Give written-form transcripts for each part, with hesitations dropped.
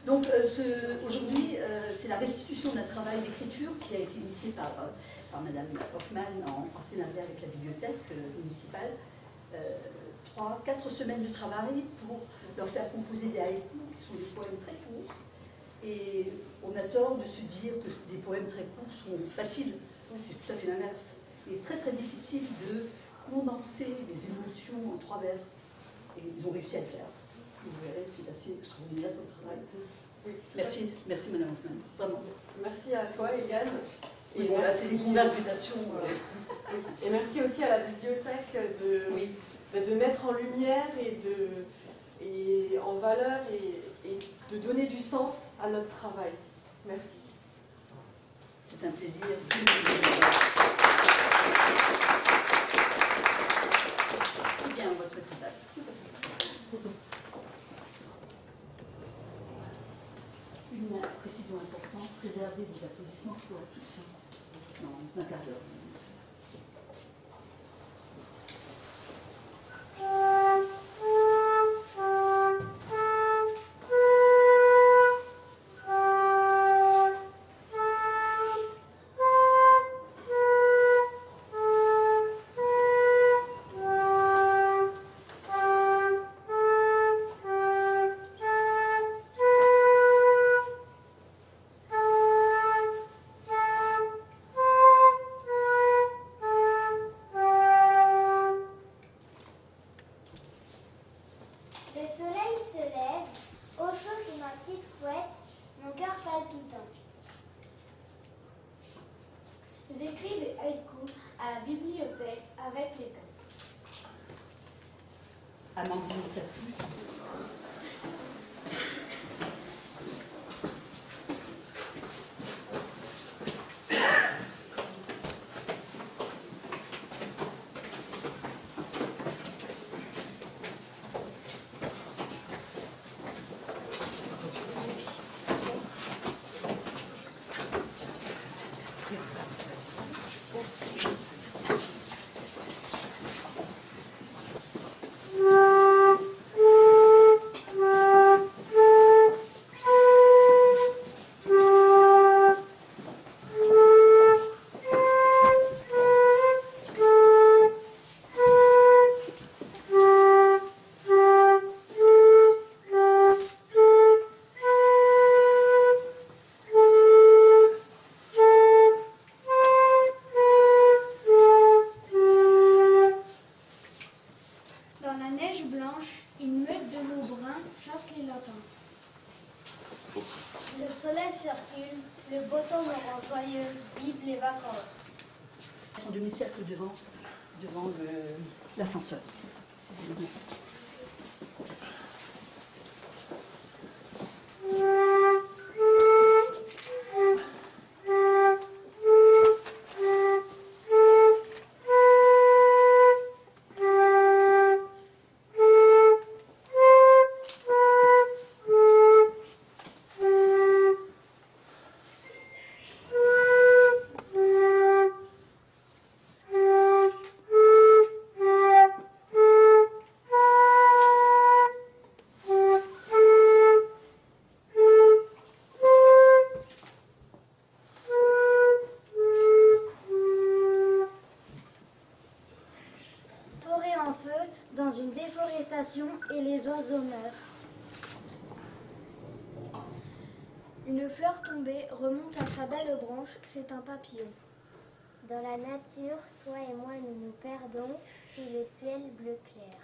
Donc aujourd'hui, c'est la restitution d'un travail d'écriture qui a été initié par Madame Hoffmann en partenariat avec la bibliothèque municipale. 4 semaines de travail pour leur faire composer des haïkus, qui sont des poèmes très courts. Et on a tort de se dire que des poèmes très courts sont faciles. C'est tout à fait l'inverse. Et c'est très très difficile de condenser les émotions en 3 vers. Et ils ont réussi à le faire. Vous verrez, c'est assez extraordinaire comme travail. Oui. Merci Madame Hoffmann. Vraiment. Merci à toi, Egan. Et bon, là, c'est des congratulations. Et merci aussi à la bibliothèque de mettre en lumière et en valeur et de donner du sens à notre travail. Merci. C'est un plaisir. Eh bien, on va se mettre en place. Une précision importante, préservez vos applaudissements pour la toute fin. Non, un quart d'heure. J'écris des haïkus à la bibliothèque avec l'école. Amandine Safi. Le soleil circule, le beau temps me rend joyeux, vive les vacances. En demi-cercle devant l'ascenseur. Dans une déforestation et les oiseaux meurent. Une fleur tombée remonte à sa belle branche, c'est un papillon. Dans la nature, toi et moi nous nous perdons sous le ciel bleu clair.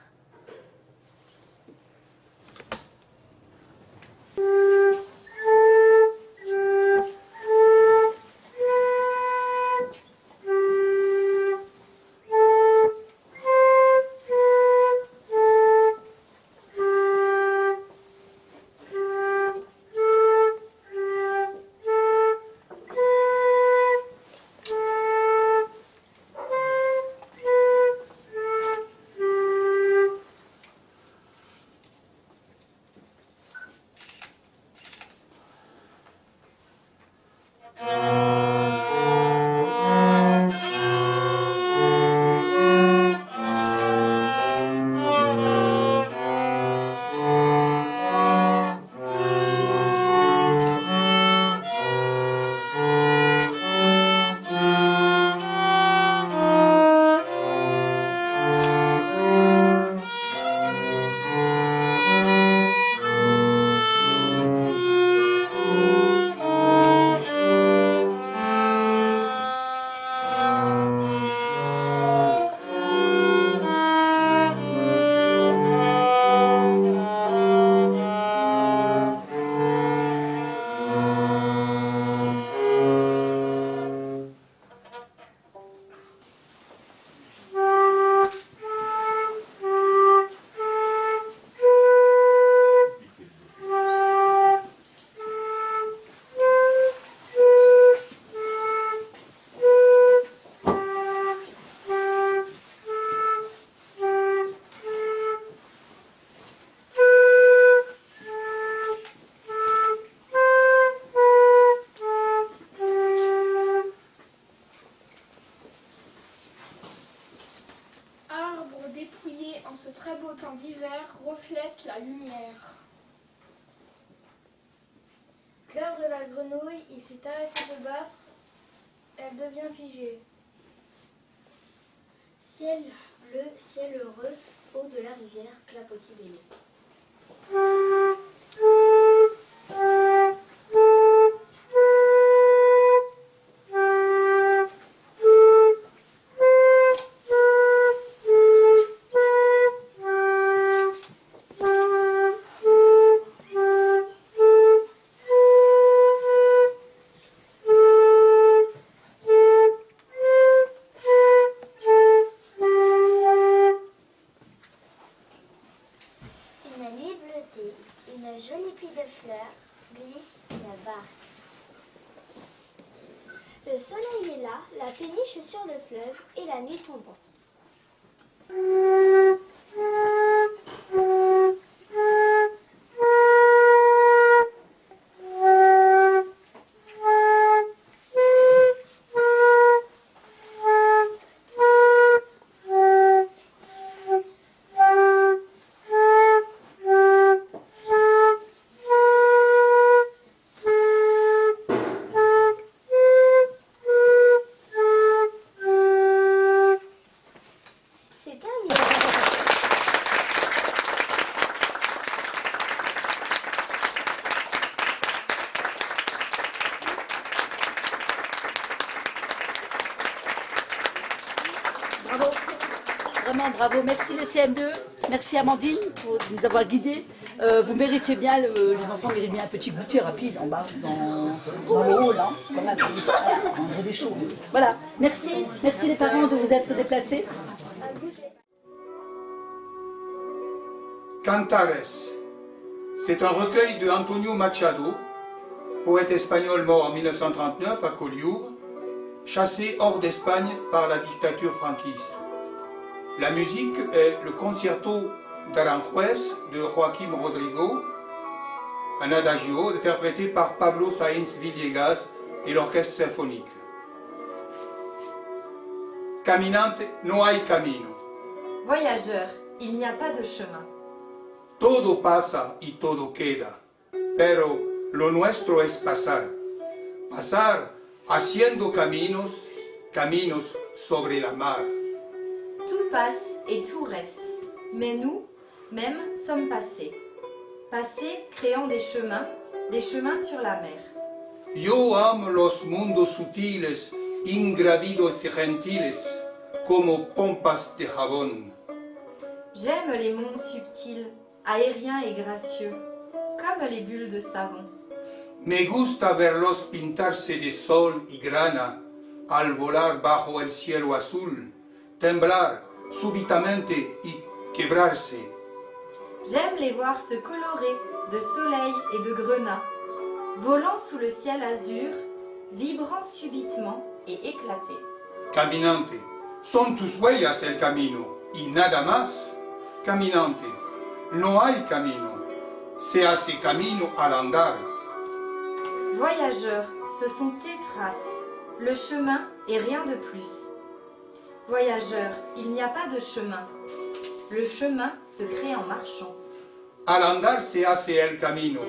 de la grenouille, il s'est arrêté de battre, elle devient figée. Ciel bleu, ciel heureux, eau de la rivière, clapotis de nuit. Une nuit bleutée, une jolie pluie de fleurs glisse une barque. Le soleil est là, la péniche sur le fleuve et la nuit tombante. C'est terminé. Bravo, vraiment bravo. Merci les CM2, merci Amandine pour nous avoir guidés. Vous méritez bien, les enfants méritent bien un petit goûter rapide en bas, dans le hall, hein, quand même, un des chaud. Voilà, merci les parents de vous être déplacés. Cantares, c'est un recueil de Antonio Machado, poète espagnol mort en 1939 à Collioure, chassé hors d'Espagne par la dictature franquiste. La musique est le Concierto d'Aranjuez de Joaquim Rodrigo, un adagio interprété par Pablo Sáenz Villegas et l'orchestre symphonique. Caminante, no hay camino. Voyageur, il n'y a pas de chemin. Todo pasa y todo queda, pero lo nuestro es pasar. Pasar haciendo caminos, caminos sobre la mar. Tout passe et tout reste. Mais nous, même, sommes passés. Passés créant des chemins sur la mer. Yo amo los mundos sutiles, ingravidos y gentiles, como pompas de jabón. J'aime les mondes subtils, aériens et gracieux, comme les bulles de savon. Me gusta verlos pintarse de sol y grana, al volar bajo el cielo azul, temblar súbitamente y quebrarse. J'aime les voir se colorer de soleil et de grenat, volant sous le ciel azur, vibrant subitement et éclater. Caminante, son tus huellas el camino, y nada más. Caminante, no hay camino, se hace camino al andar. Voyageur, ce sont tes traces, le chemin et rien de plus. Voyageur, il n'y a pas de chemin. Le chemin se crée en marchant. Al andar se hace el camino,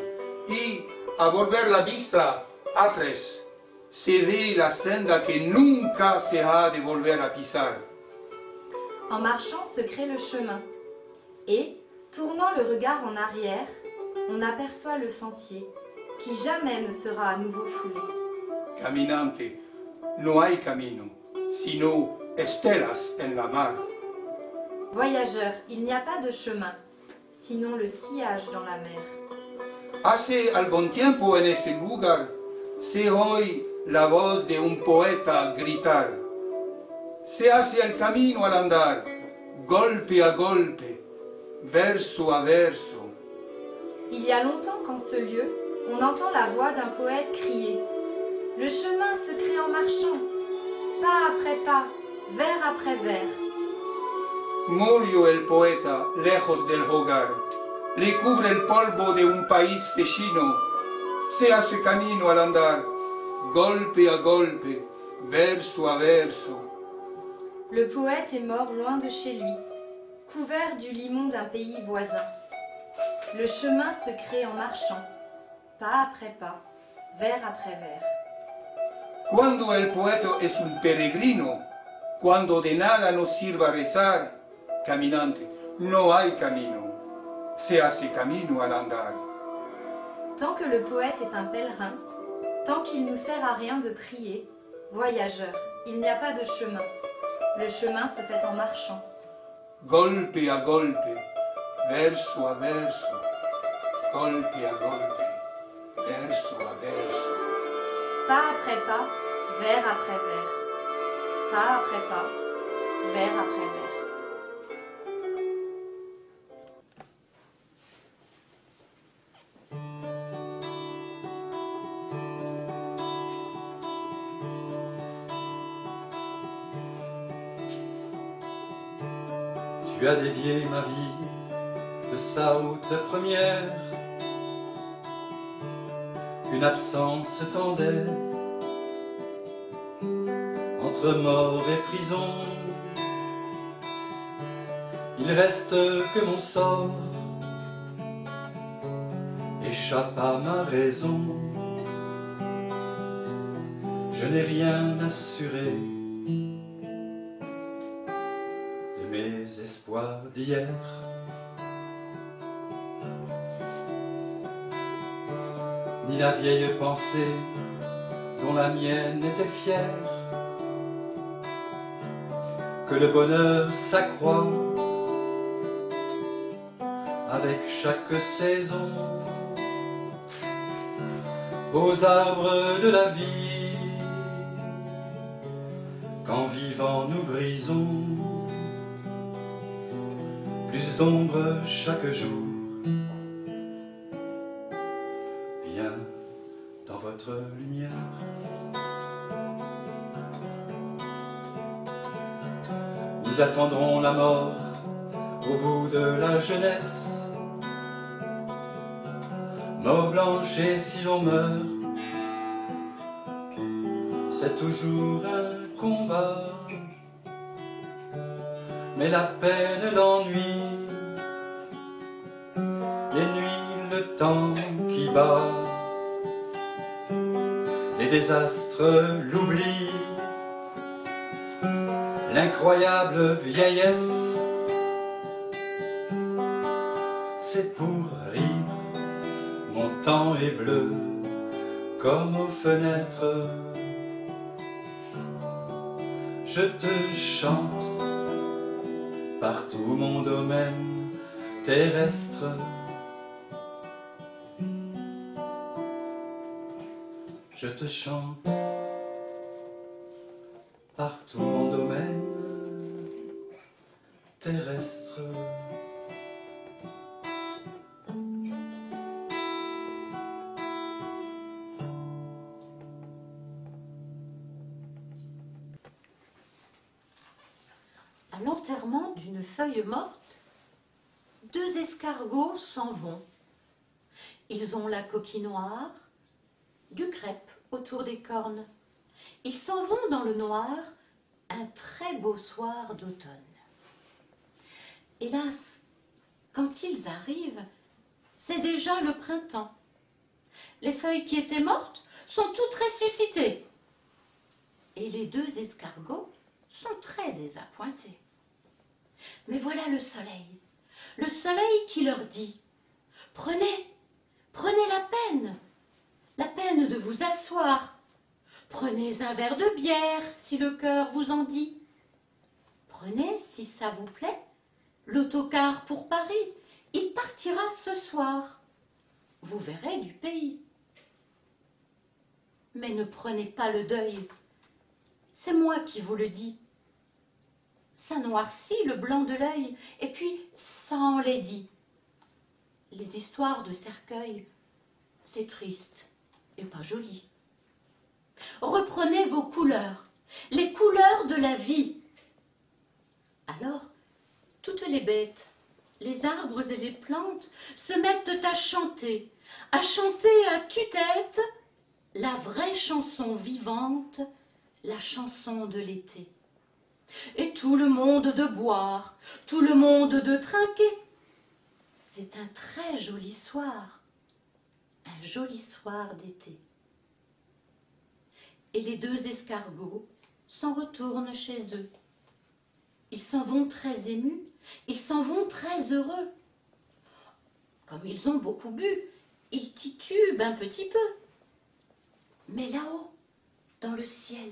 y a volver la vista atrás, se ve la senda que nunca se ha de volver a pisar. En marchant se crée le chemin. Et, tournant le regard en arrière, on aperçoit le sentier, qui jamais ne sera à nouveau foulé. Caminante, no hay camino, sino estelas en la mar. Voyageur, il n'y a pas de chemin, sinon le sillage dans la mer. Hace algún tiempo en ese lugar se oye la voz de un poeta gritar. Se hace el camino al andar, golpe a golpe, verso a verso. Il y a longtemps qu'en ce lieu, on entend la voix d'un poète crier. Le chemin se crée en marchant, pas après pas, vers après vers. Murió el poeta lejos del hogar, le cubre el polvo de un país vecino. Se hace camino al andar, golpe a golpe, verso a verso. Le poète est mort loin de chez lui, couvert du limon d'un pays voisin. Le chemin se crée en marchant, pas après pas, vers après vers. Cuando el poeta es un peregrino, cuando de nada nos sirva rezar, caminante, no hay camino, se hace camino al andar. Tant que le poète est un pèlerin, tant qu'il nous sert à rien de prier, voyageur, il n'y a pas de chemin. Le chemin se fait en marchant. Golpe a golpe, verso a verso, golpe a golpe, verso a verso. Pas après pas, vers après vers. Pas après pas, vers après vers. Tu as dévié ma vie de sa haute première, qu'une absence tendait entre mort et prison. Il reste que mon sort échappe à ma raison. Je n'ai rien assuré de mes espoirs d'hier. Ni la vieille pensée dont la mienne était fière, que le bonheur s'accroît avec chaque saison. Aux arbres de la vie, qu'en vivant nous brisons, plus d'ombre chaque jour. Viens dans votre lumière. Nous attendrons la mort au bout de la jeunesse, mort blanche, et si l'on meurt, c'est toujours un combat. Mais la peine, l'ennui, les nuits, le temps qui bat, les désastres, l'oubli, l'incroyable vieillesse, c'est pour rire. Mon temps est bleu comme aux fenêtres. Je te chante partout mon domaine terrestre. Je te chante partout mon domaine terrestre. À l'enterrement d'une feuille morte, 2 escargots s'en vont. Ils ont la coquille noire, du crêpe autour des cornes. Ils s'en vont dans le noir, un très beau soir d'automne. Hélas, quand ils arrivent, c'est déjà le printemps. Les feuilles qui étaient mortes sont toutes ressuscitées. Et les 2 escargots sont très désappointés. Mais voilà le soleil qui leur dit « Prenez la peine de vous asseoir. Prenez un verre de bière si le cœur vous en dit. Prenez, si ça vous plaît, l'autocar pour Paris. Il partira ce soir. Vous verrez du pays. Mais ne prenez pas le deuil. C'est moi qui vous le dis. Ça noircit le blanc de l'œil, et puis ça enlaidit. Les histoires de cercueil, c'est triste et pas joli. Reprenez vos couleurs, les couleurs de la vie. Alors, toutes les bêtes, les arbres et les plantes se mettent à chanter à tue-tête la vraie chanson vivante, la chanson de l'été. Et tout le monde de boire, tout le monde de trinquer. C'est un très joli soir, un joli soir d'été. et les 2 escargots s'en retournent chez eux. Ils s'en vont très émus, ils s'en vont très heureux. Comme ils ont beaucoup bu, ils titubent un petit peu. Mais là-haut, dans le ciel,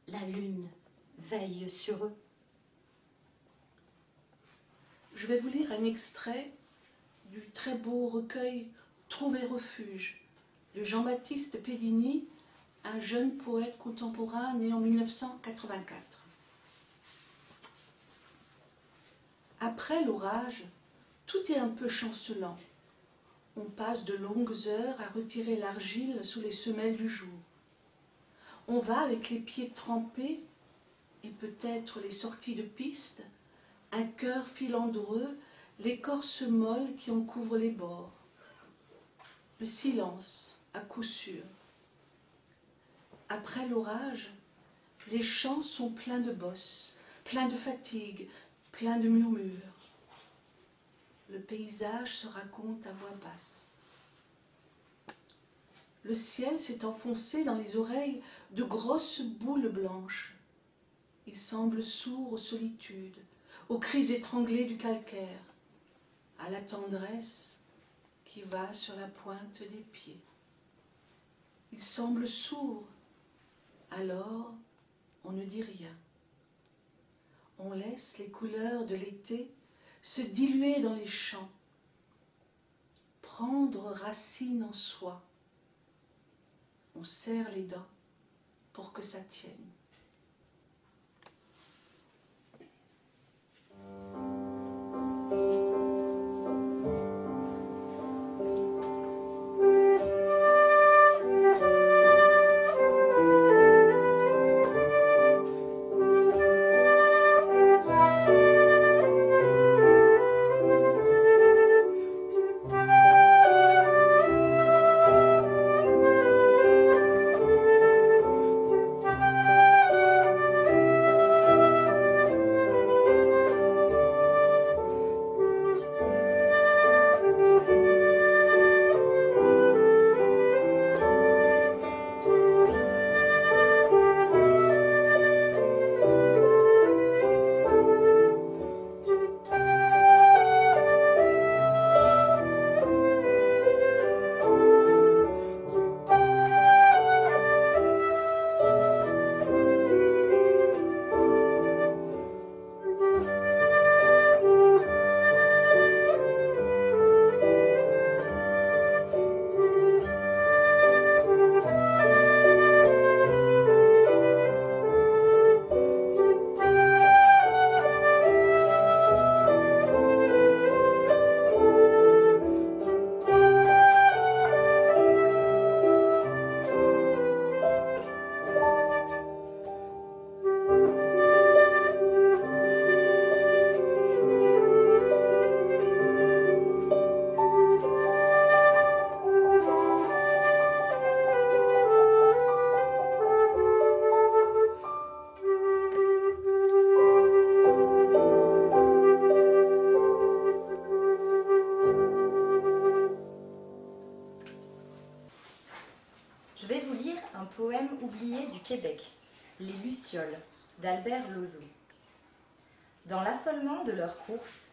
la lune veille sur eux. Je vais vous lire un extrait du très beau recueil « Trouver refuge » de Jean-Baptiste Pedini, un jeune poète contemporain né en 1984. Après l'orage, tout est un peu chancelant. On passe de longues heures à retirer l'argile sous les semelles du jour. On va avec les pieds trempés et peut-être les sorties de piste, un cœur filandreux, l'écorce molle qui en couvre les bords. Le silence, à coup sûr. Après l'orage, les champs sont pleins de bosses, pleins de fatigue, pleins de murmures. Le paysage se raconte à voix basse. Le ciel s'est enfoncé dans les oreilles de grosses boules blanches. Il semble sourd aux solitudes, aux cris étranglés du calcaire, à la tendresse qui va sur la pointe des pieds. Il semble sourd, alors on ne dit rien. On laisse les couleurs de l'été se diluer dans les champs, prendre racine en soi. On serre les dents pour que ça tienne. Poème oublié du Québec, Les Lucioles, d'Albert Lozo. Dans l'affolement de leur course,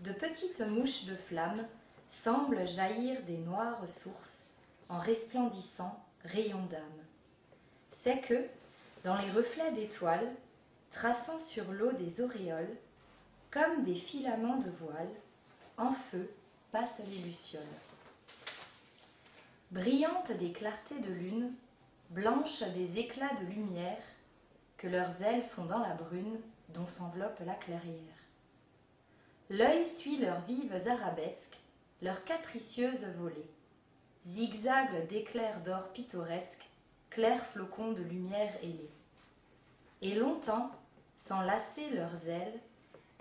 de petites mouches de flammes semblent jaillir des noires sources en resplendissants rayons d'âme. C'est que, dans les reflets d'étoiles, traçant sur l'eau des auréoles, comme des filaments de voile, en feu passent les lucioles. Brillantes des clartés de lune, blanches des éclats de lumière, que leurs ailes font dans la brune dont s'enveloppe la clairière. L'œil suit leurs vives arabesques, leurs capricieuses volées, zigzags d'éclairs d'or pittoresques, clairs flocons de lumière ailée. Et longtemps, sans lasser leurs ailes,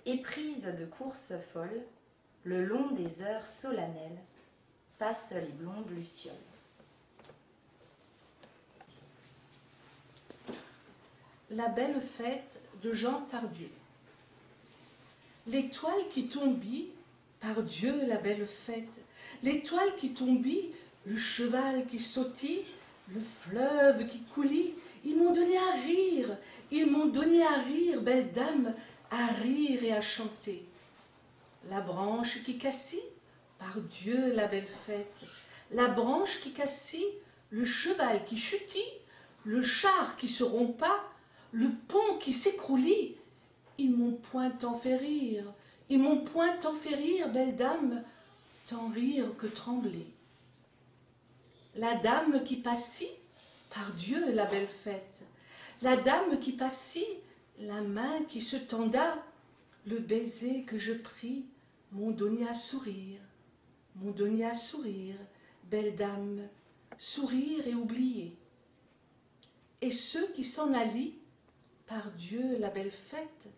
éprises de courses folles, le long des heures solennelles, passent les blondes lucioles. La belle fête de Jean Tardieu. L'étoile qui tombit, par Dieu la belle fête, l'étoile qui tombit, le cheval qui sautille, le fleuve qui coulit, ils m'ont donné à rire, ils m'ont donné à rire, belle dame, à rire et à chanter. La branche qui cassit, par Dieu la belle fête, la branche qui cassit, le cheval qui chutit, le char qui se rompa, le pont qui s'écroulit, ils m'ont point tant fait rire, ils m'ont point tant fait rire, belle dame, tant rire que trembler. La dame qui passit, par Dieu la belle fête, la dame qui passit, la main qui se tenda, le baiser que je pris, m'ont donné à sourire, belle dame, sourire et oublier. Et ceux qui s'en allient, par Dieu la belle fête,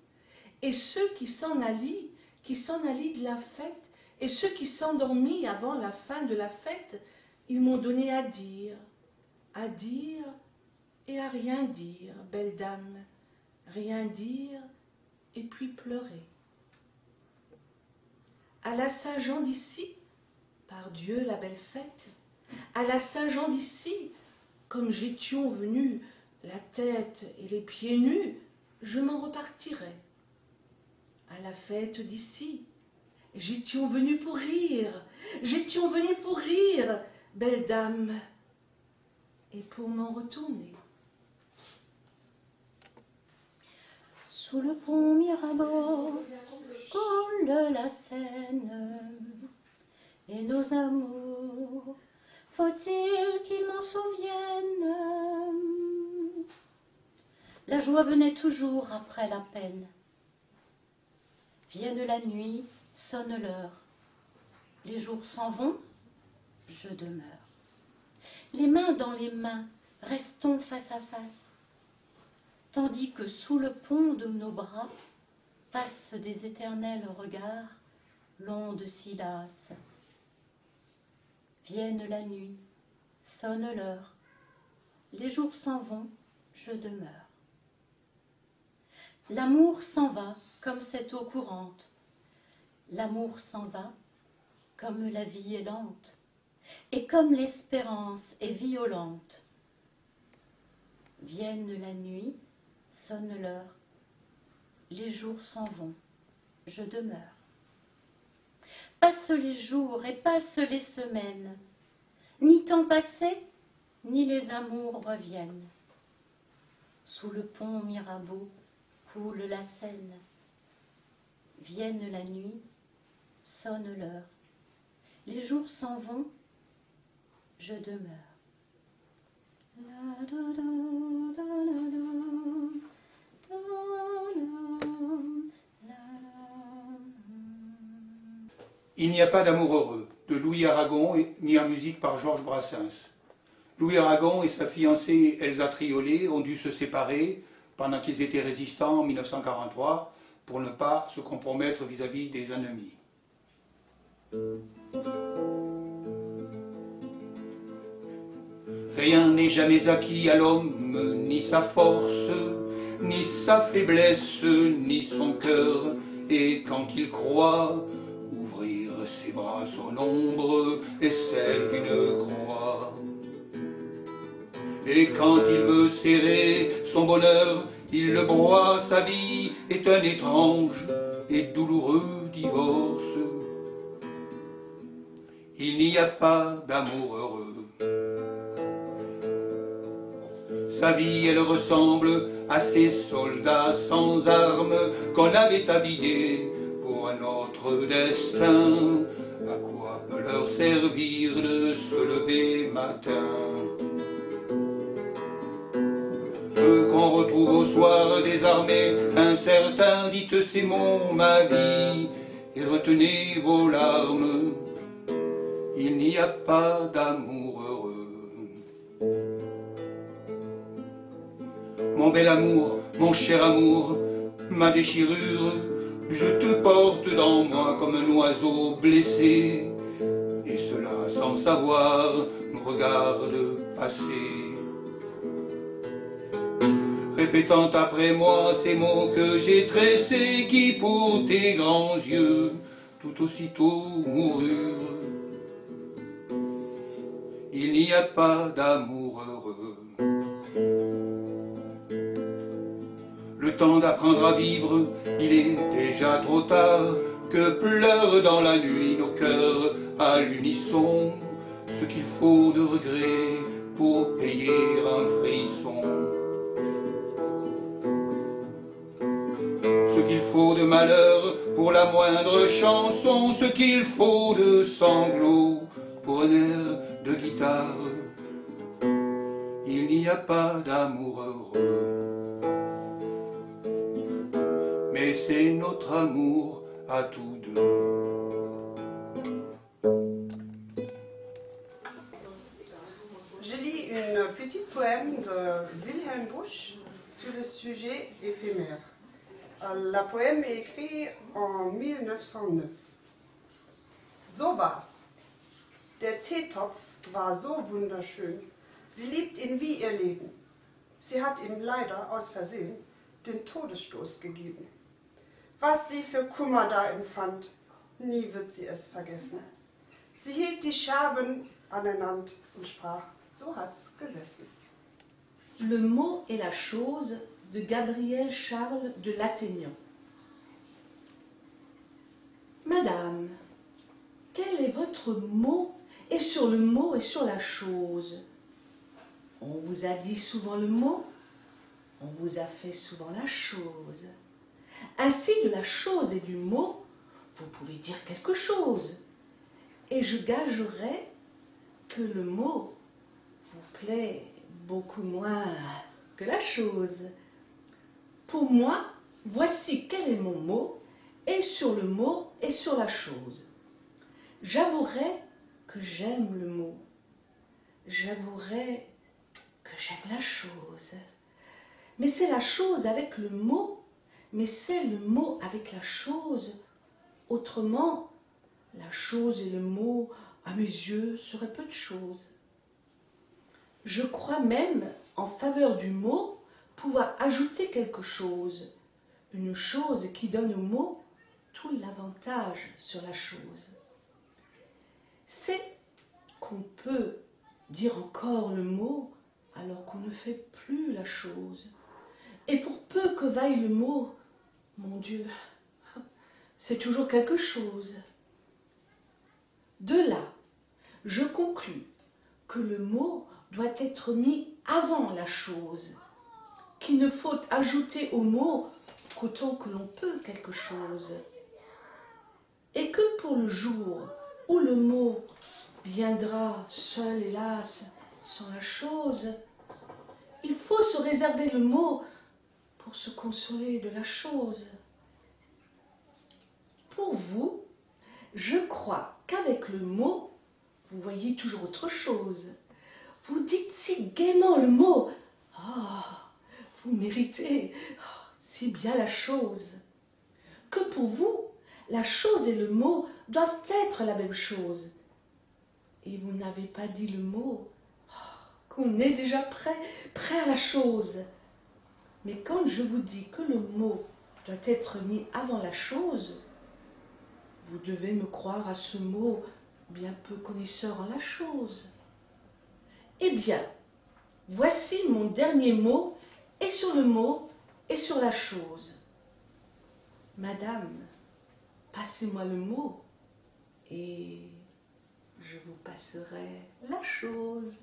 et ceux qui s'en allient de la fête, et ceux qui s'endormit avant la fin de la fête, ils m'ont donné à dire et à rien dire, belle dame, rien dire et puis pleurer. À la Saint-Jean d'ici, par Dieu la belle fête, à la Saint-Jean d'ici, comme j'étions venu la tête et les pieds nus, je m'en repartirai. À la fête d'ici, j'étions venu pour rire, belle dame, et pour m'en retourner. Sous le pont Mirabeau coule la Seine, et nos amours, faut-il qu'ils m'en souviennent? La joie venait toujours après la peine. Vienne la nuit, sonne l'heure. Les jours s'en vont, je demeure. Les mains dans les mains, restons face à face, tandis que sous le pont de nos bras passent des éternels regards, l'onde si lasse. Vienne la nuit, sonne l'heure. Les jours s'en vont, je demeure. L'amour s'en va comme cette eau courante. L'amour s'en va comme la vie est lente et comme l'espérance est violente. Vienne la nuit, sonne l'heure, les jours s'en vont, je demeure. Passent les jours et passent les semaines, ni temps passé, ni les amours reviennent. Sous le pont Mirabeau coule la Seine. Vienne la nuit, sonne l'heure. Les jours s'en vont, je demeure. Il n'y a pas d'amour heureux, de Louis Aragon, mis en musique par Georges Brassens. Louis Aragon et sa fiancée Elsa Triolet ont dû se séparer pendant qu'ils étaient résistants en 1943 pour ne pas se compromettre vis-à-vis des ennemis. Rien n'est jamais acquis à l'homme, ni sa force, ni sa faiblesse, ni son cœur, et quand il croit ouvrir ses bras, son ombre est celle d'une croix. Et quand il veut serrer son bonheur, il le broie, sa vie est un étrange et douloureux divorce. Il n'y a pas d'amour heureux. Sa vie, elle ressemble à ces soldats sans armes qu'on avait habillés pour un autre destin. À quoi peut leur servir de se lever matin? Eux qu'on retrouve au soir désarmés, incertains, dites ces mots, ma vie, et retenez vos larmes. Il n'y a pas d'amour heureux. Mon bel amour, mon cher amour, ma déchirure, je te porte dans moi comme un oiseau blessé, et cela sans savoir me regarde passer. Répétant après moi ces mots que j'ai tressés, qui pour tes grands yeux tout aussitôt moururent. Il n'y a pas d'amour heureux. le temps d'apprendre à vivre, il est déjà trop tard, que pleurent dans la nuit nos cœurs à l'unisson, ce qu'il faut de regret pour payer un frisson. Ce qu'il faut de malheur pour la moindre chanson, ce qu'il faut de sanglots pour un air de guitare. Il n'y a pas d'amour heureux, mais c'est notre amour à tous deux. Je lis une petite poème de Wilhelm Busch sur le sujet éphémère. La poème est écrite en 1909. So war's. Der Teetopf war so wunderschön. Sie liebt ihn wie ihr Leben. Sie hat ihm leider aus Versehen den Todesstoß gegeben. Was sie für Kummer da empfand, nie wird sie es vergessen. Sie hielt die Scherben aneinander und sprach, so hat's gesessen. Le mot et la chose de Gabriel Charles de Lattaignant. Madame, quel est votre mot et sur le mot et sur la chose? On vous a dit souvent le mot, on vous a fait souvent la chose. Ainsi, de la chose et du mot, vous pouvez dire quelque chose. Et je gagerais que le mot vous plaît beaucoup moins que la chose. Pour moi, voici quel est mon mot, et sur le mot et sur la chose. J'avouerai que j'aime le mot. J'avouerai que j'aime la chose. Mais c'est la chose avec le mot, mais c'est le mot avec la chose. Autrement, la chose et le mot, à mes yeux, seraient peu de choses. Je crois même, en faveur du mot, pouvoir ajouter quelque chose, une chose qui donne au mot tout l'avantage sur la chose. C'est qu'on peut dire encore le mot alors qu'on ne fait plus la chose. Et pour peu que vaille le mot, mon Dieu, c'est toujours quelque chose. De là, je conclus que le mot doit être mis avant la chose, qu'il ne faut ajouter au mot qu'autant que l'on peut quelque chose, et que pour le jour où le mot viendra seul, hélas, sans la chose, il faut se réserver le mot pour se consoler de la chose. Pour vous, je crois qu'avec le mot, vous voyez toujours autre chose. Vous dites si gaiement le mot, « Ah, vous méritez si bien la chose », que pour vous, la chose et le mot doivent être la même chose. Et vous n'avez pas dit le mot, qu'on est déjà prêt à la chose. Mais quand je vous dis que le mot doit être mis avant la chose, vous devez me croire à ce mot bien peu connaisseur en la chose. Eh bien, voici mon dernier mot, et sur le mot et sur la chose. Madame, passez-moi le mot, et je vous passerai la chose.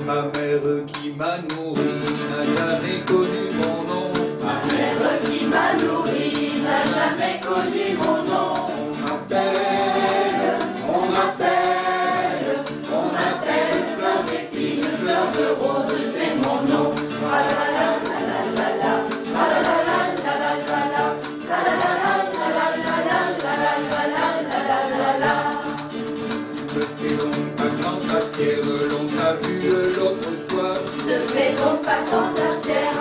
Ma mère qui m'a nourri n'a jamais connu mon nom. Ma mère qui m'a nourri n'a jamais connu mon nom. On m'appelle fleur d'épine, fleur de rose, c'est mon nom. Je fais donc pas tant ta fière, l'on t'a vu l'autre soir. Je fais donc pas tant ta fière,